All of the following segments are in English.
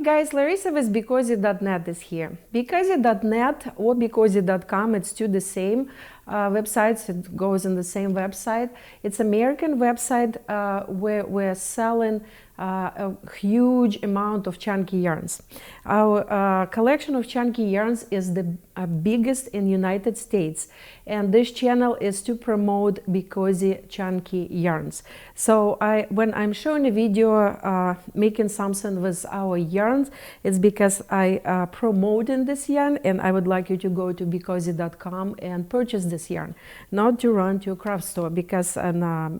guys, Larissa with BeCozi.net is here. BeCozi.net or BeCozi.com, it's two the same websites. It goes in the same website. It's American website where we're selling a huge amount of chunky yarns. Our collection of chunky yarns is the biggest in United States, and this channel is to promote BeCozi chunky yarns. So when I'm showing a video making something with our yarns, it's because I promoting this yarn, and I would like you to go to BeCozi.com and purchase this yarn, not to run to a craft store, because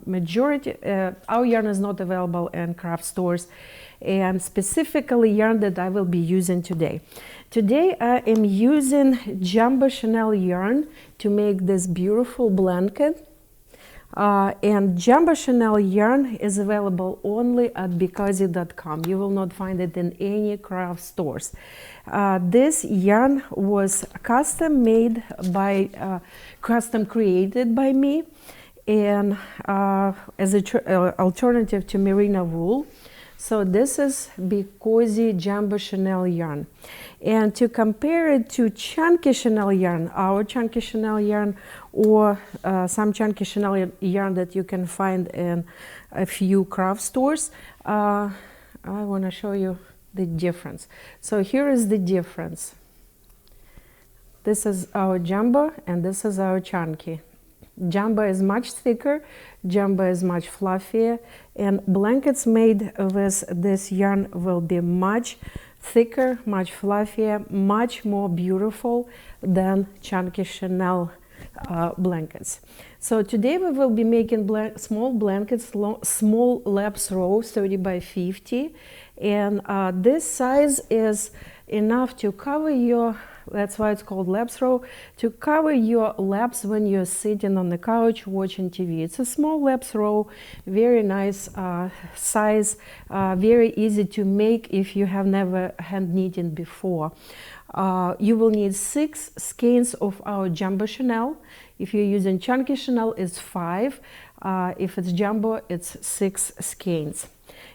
majority our yarn is not available in craft stores, and specifically yarn that I will be using today. Today I am using Jumbo Chenille yarn to make this beautiful blanket. And Jumbo Chenille yarn is available only at BeCozi.com. You will not find it in any craft stores. This yarn was custom made by, custom created by me, and as an alternative to Merino wool. So this is BeCozi Jumbo Chenille yarn. And to compare it to chunky chenille yarn, our chunky chenille yarn, or some chunky chenille yarn that you can find in a few craft stores, I want to show you the difference. So here is the difference. This is our jumbo and this is our chunky. Jumbo is much thicker, jumbo is much fluffier, and blankets made with this yarn will be much thicker, much fluffier, much more beautiful than chunky chenille blankets. So today we will be making small blankets, small lapse row, 30 by 50, and this size is enough to cover your, that's why it's called lapse row, to cover your laps when you're sitting on the couch watching TV. It's a small lapse row, very nice size, very easy to make if you have never hand knitted before. You will need 6 skeins of our Jumbo Chenille. If you're using chunky chenille, it's 5. If it's jumbo, it's 6 skeins.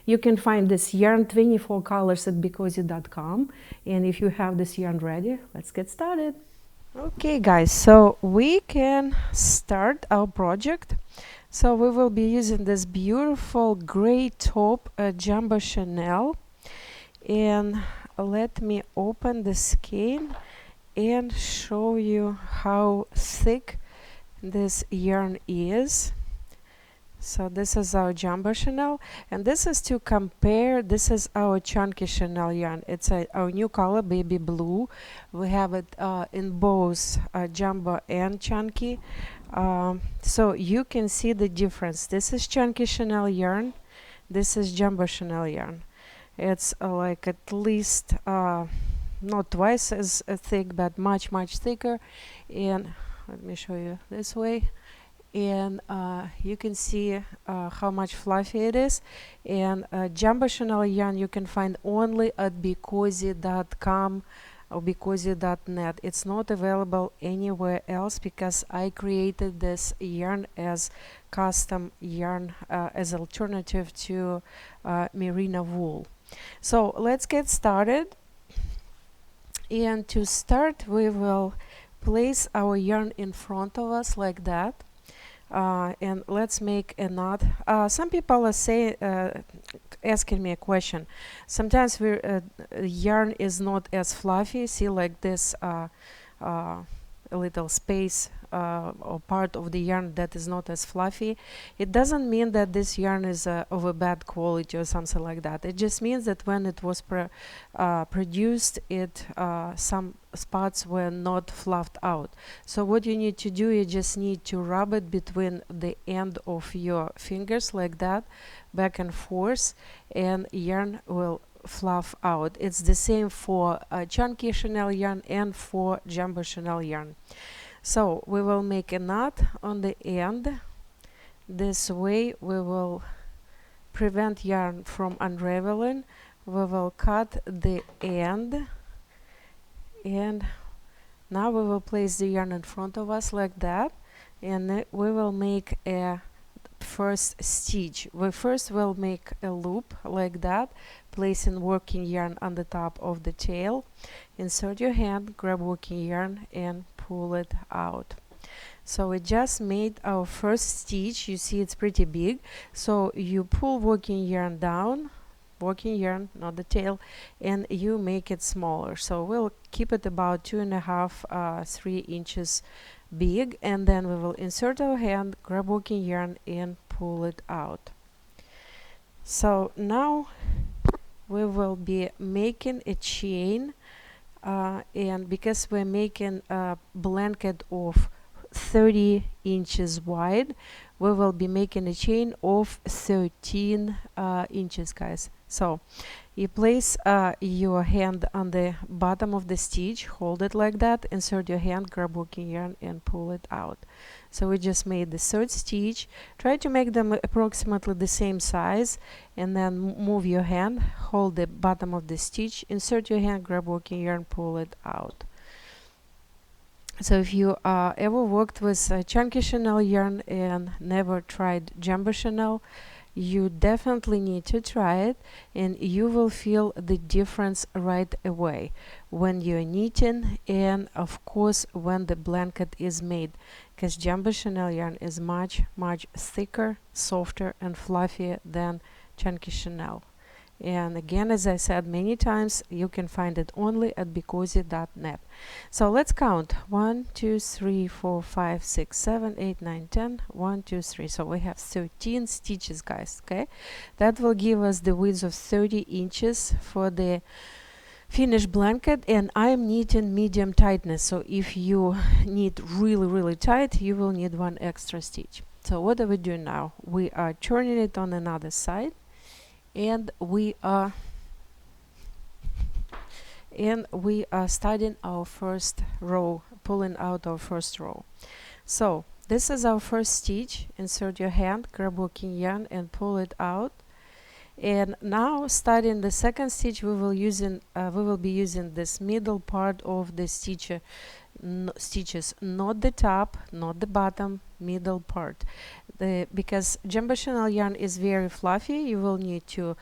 You can find this yarn 24 colors at BeCozi.com, and if you have this yarn ready, let's get started. Okay guys, so we can start our project. So we will be using this beautiful gray top Jumbo Chenille, and let me open the skein and show you how thick this yarn is. So this is our Jumbo Chenille, and this is to compare. This is our chunky chenille yarn. It's our new color, baby blue. We have it in both jumbo and chunky. So you can see the difference. This is chunky chenille yarn. This is Jumbo Chenille yarn. It's like at least not twice as thick, but much thicker. And let me show you this way. And you can see how much fluffy it is. And Jumbo Chenille yarn you can find only at BeCozi.com or BeCozi.net. It's not available anywhere else because I created this yarn as custom yarn as alternative to Merino wool. So let's get started. And to start, we will place our yarn in front of us like that. And let's make a knot. Some people are asking me a question. Sometimes yarn is not as fluffy. See, like this a little space or part of the yarn that is not as fluffy. It doesn't mean that this yarn is of a bad quality or something like that. It just means that when it was produced, some spots were not fluffed out. So what you need to do, you just need to rub it between the end of your fingers like that, back and forth, and yarn will fluff out. It's the same for chunky chenille yarn and for Jumbo Chenille yarn. So we will make a knot on the end. This way we will prevent yarn from unraveling. We will cut the end, and now we will place the yarn in front of us like that, and we will make a first stitch. We first will make a loop like that, placing working yarn on the top of the tail. Insert your hand, grab working yarn and pull it out. So we just made our first stitch. You see it's pretty big, so you pull working yarn down, working yarn, not the tail, and you make it smaller. So we'll keep it about 2.5 3 inches big, and then we will insert our hand, grab working yarn and pull it out. So now we will be making a chain, and because we're making a blanket of 30 inches wide, we will be making a chain of 13 inches, guys. So you place your hand on the bottom of the stitch, hold it like that, insert your hand, grab working yarn and pull it out. So we just made the third stitch. Try to make them approximately the same size, and then move your hand, hold the bottom of the stitch, insert your hand, grab working yarn, pull it out. So if you ever worked with chunky chenille yarn and never tried jumbo chenille, you definitely need to try it, and you will feel the difference right away when you're knitting, and of course when the blanket is made, because jumbo chenille yarn is much thicker, softer and fluffier than chunky chenille. And again, as I said many times, you can find it only at BeCozi.net. So let's count: 1 2 3 4 5 6 7 8 9 10. 1 2 3. So we have 13 stitches, guys. Okay, that will give us the width of 30 inches for the finished blanket, and I'm knitting medium tightness, so if you knit really tight, you will need one extra stitch. So what are we doing now? We are turning it on another side, and we are starting our first row, pulling out our first row. So this is our first stitch. Insert your hand, grab working yarn and pull it out. And now, starting the second stitch, we will be using this middle part of the stitches, not the top, not the bottom, middle part. Because jumbo chenille yarn is very fluffy, you will need to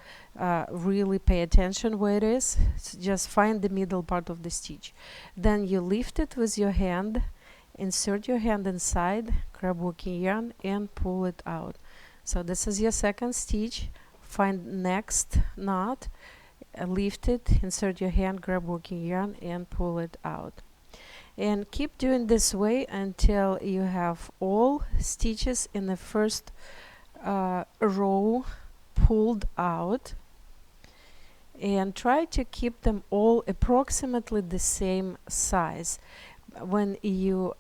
really pay attention where it is. Just find the middle part of the stitch. Then you lift it with your hand, insert your hand inside, grab working yarn and pull it out. So this is your second stitch. Find next knot, lift it, insert your hand, grab working yarn and pull it out. And keep doing this way until you have all stitches in the first row pulled out, and try to keep them all approximately the same size. When you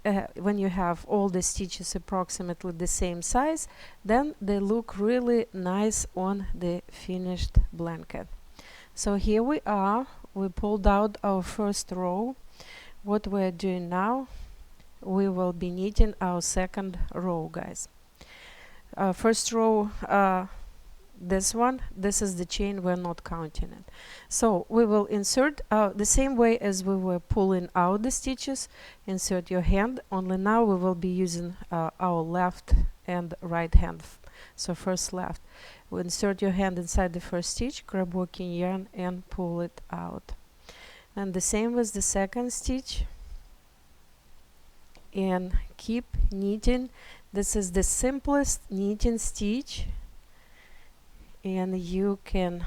have all the stitches approximately the same size, then they look really nice on the finished blanket. So here we are, we pulled out our first row. What we're doing now, we will be knitting our second row, guys. First row, this is the chain, we're not counting it. So we will insert the same way as we were pulling out the stitches. Insert your hand, only now we will be using our left and right hand. So first left, we insert your hand inside the first stitch, grab working yarn and pull it out. And the same with the second stitch, and keep knitting. This is the simplest knitting stitch, and you can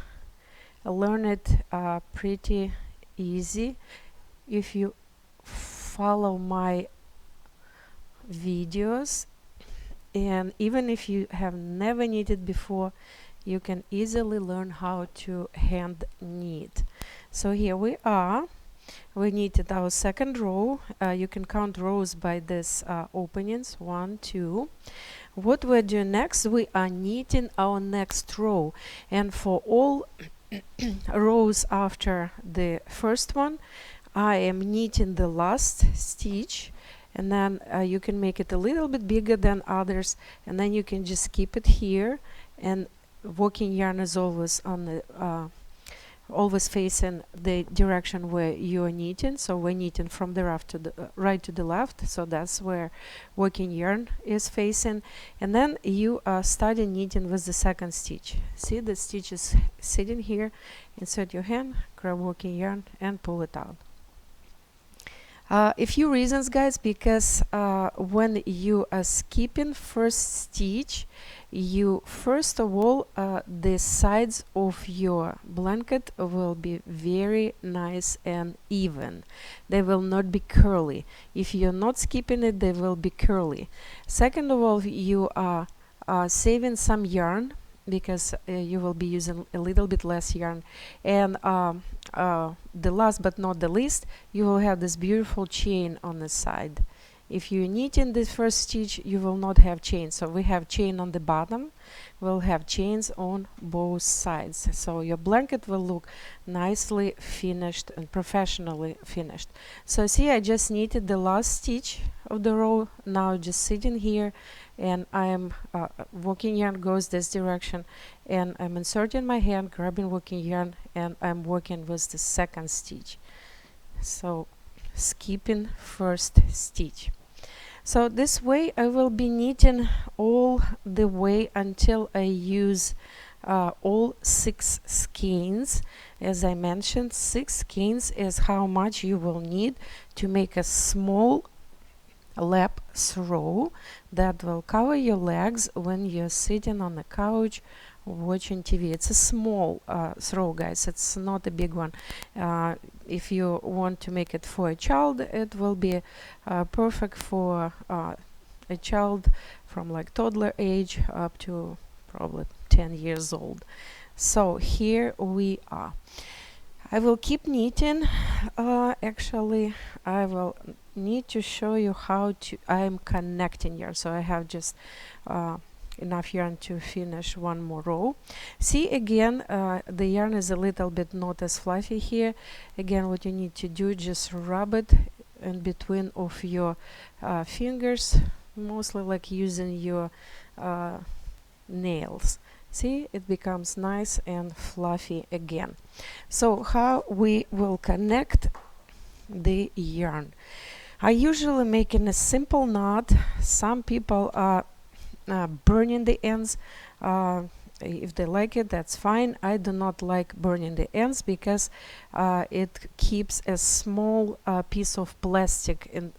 learn it pretty easy if you follow my videos, and even if you have never knitted before, you can easily learn how to hand knit. So here we are, we knitted our second row. You can count rows by this openings, 1 2. What we're doing next, we are knitting our next row, and for all rows after the first one, I am knitting the last stitch, and then you can make it a little bit bigger than others, and then you can just keep it here, and working yarn is always on the always facing the direction where you're knitting. So we're knitting from the right to the left, so that's where working yarn is facing. And then you are starting knitting with the second stitch. See, the stitch is sitting here. Insert your hand, grab working yarn and pull it out. A few reasons, guys, because when you are skipping first stitch, you first of all the sides of your blanket will be very nice and even. They will not be curly. If you're not skipping it, they will be curly. Second of all, you are saving some yarn, because you will be using a little bit less yarn. And the last but not the least, you will have this beautiful chain on the side. If you're knitting this first stitch, you will not have chain. So we have chain on the bottom, we'll have chains on both sides. So your blanket will look nicely finished and professionally finished. So see, I just knitted the last stitch of the row. Now just sitting here, and I'm working yarn goes this direction, and I'm inserting my hand, grabbing working yarn, and I'm working with the second stitch. So skipping first stitch. So this way I will be knitting all the way until I use all 6 skeins. As I mentioned, 6 skeins is how much you will need to make a small lap throw that will cover your legs when you're sitting on the couch watching TV. It's a small throw, guys. It's not a big one. If you want to make it for a child, it will be perfect for a child from like toddler age up to probably 10 years old. So here we are. I will keep knitting. Actually, I will need to show you how to I'm connecting yarn. So I have just enough yarn to finish one more row. See, again, the yarn is a little bit not as fluffy here. Again, what you need to do, just rub it in between of your fingers, mostly like using your nails. See, it becomes nice and fluffy again. So how we will connect the yarn? I usually making a simple knot. Some people are burning the ends. If they like it, that's fine. I do not like burning the ends because it keeps a small piece of plastic in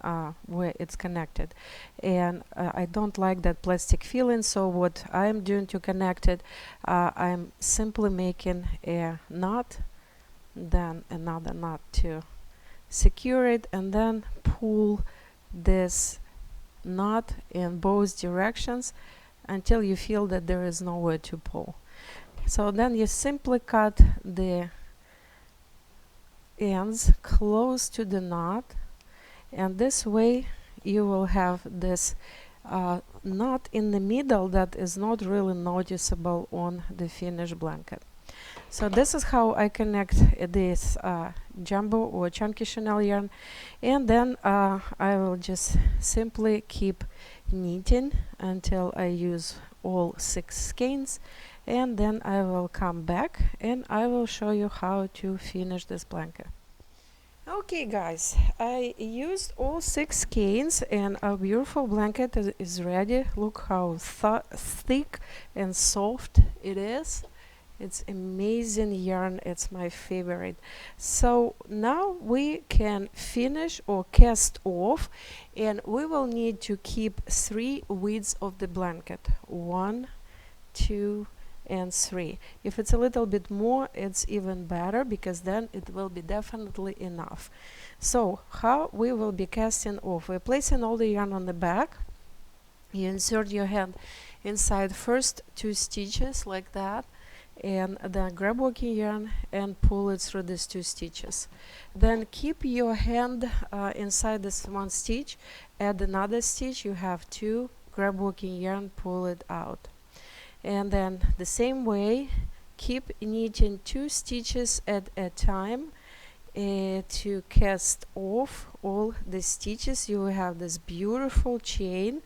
where it's connected, and I don't like that plastic feeling. So what I'm doing to connect it, I'm simply making a knot, then another knot to secure it, and then pull this knot in both directions until you feel that there is nowhere to pull. So then you simply cut the ends close to the knot, and this way you will have this knot in the middle that is not really noticeable on the finished blanket. So this is how I connect this jumbo or chunky chenille yarn, and then I will just simply keep knitting until I use all 6 skeins, and then I will come back and I will show you how to finish this blanket. Okay, guys, I used all 6 skeins and our beautiful blanket is ready. Look how thick and soft it is. It's amazing yarn. It's my favorite. So now we can finish or cast off, and we will need to keep 3 widths of the blanket. 1, 2, and 3. If it's a little bit more, it's even better, because then it will be definitely enough. So how we will be casting off? We're placing all the yarn on the back. You insert your hand inside first 2 stitches like that, and then grab working yarn and pull it through these 2 stitches. Then keep your hand inside this 1 stitch, add another stitch, you have 2, grab working yarn, pull it out. And then the same way, keep knitting 2 stitches at a time to cast off all the stitches. You will have this beautiful chain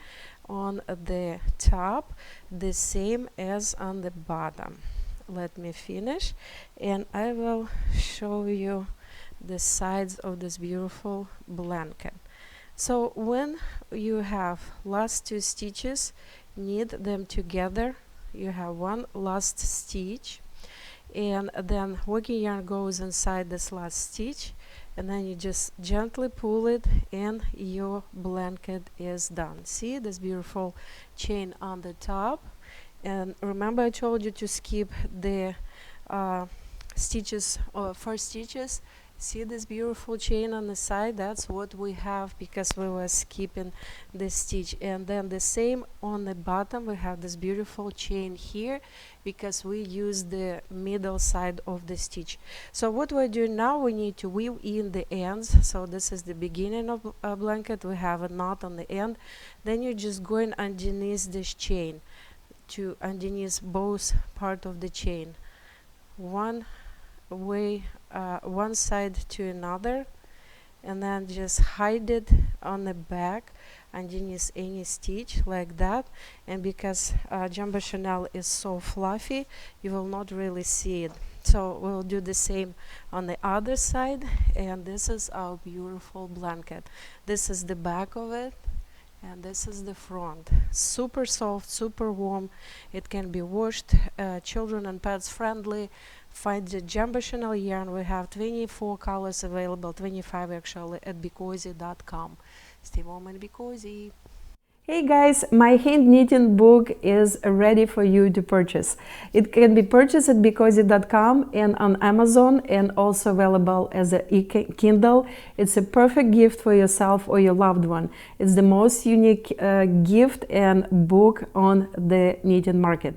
on the top, the same as on the bottom. let me finish, and I will show you the sides of this beautiful blanket. So when you have last 2 stitches, knit them together. You have one last stitch, and then working yarn goes inside this last stitch, and then you just gently pull it and your blanket is done. See this beautiful chain on the top, and remember I told you to skip the stitches or 4 stitches. See this beautiful chain on the side? That's what we have because we were skipping this stitch. And then the same on the bottom, we have this beautiful chain here because we use the middle side of the stitch. So what we're doing now, we need to weave in the ends. So this is the beginning of a blanket. We have a knot on the end. Then you're just going underneath this chain to underneath both part of the chain. One side to another, and then just hide it on the back underneath any stitch like that. And because Jumbo Chenille is so fluffy, you will not really see it. So we'll do the same on the other side, and this is our beautiful blanket. This is the back of it, and this is the front. Super soft, super warm. It can be washed, children and pets friendly. Find the Jumbo Chenille yarn. We have 24 colors available, 25 actually, at BeCozi.com. Stay warm and be cozy. Hey guys, my hand knitting book is ready for you to purchase. It can be purchased at BeCozi.com and on Amazon, and also available as a Kindle. It's a perfect gift for yourself or your loved one. It's the most unique gift and book on the knitting market.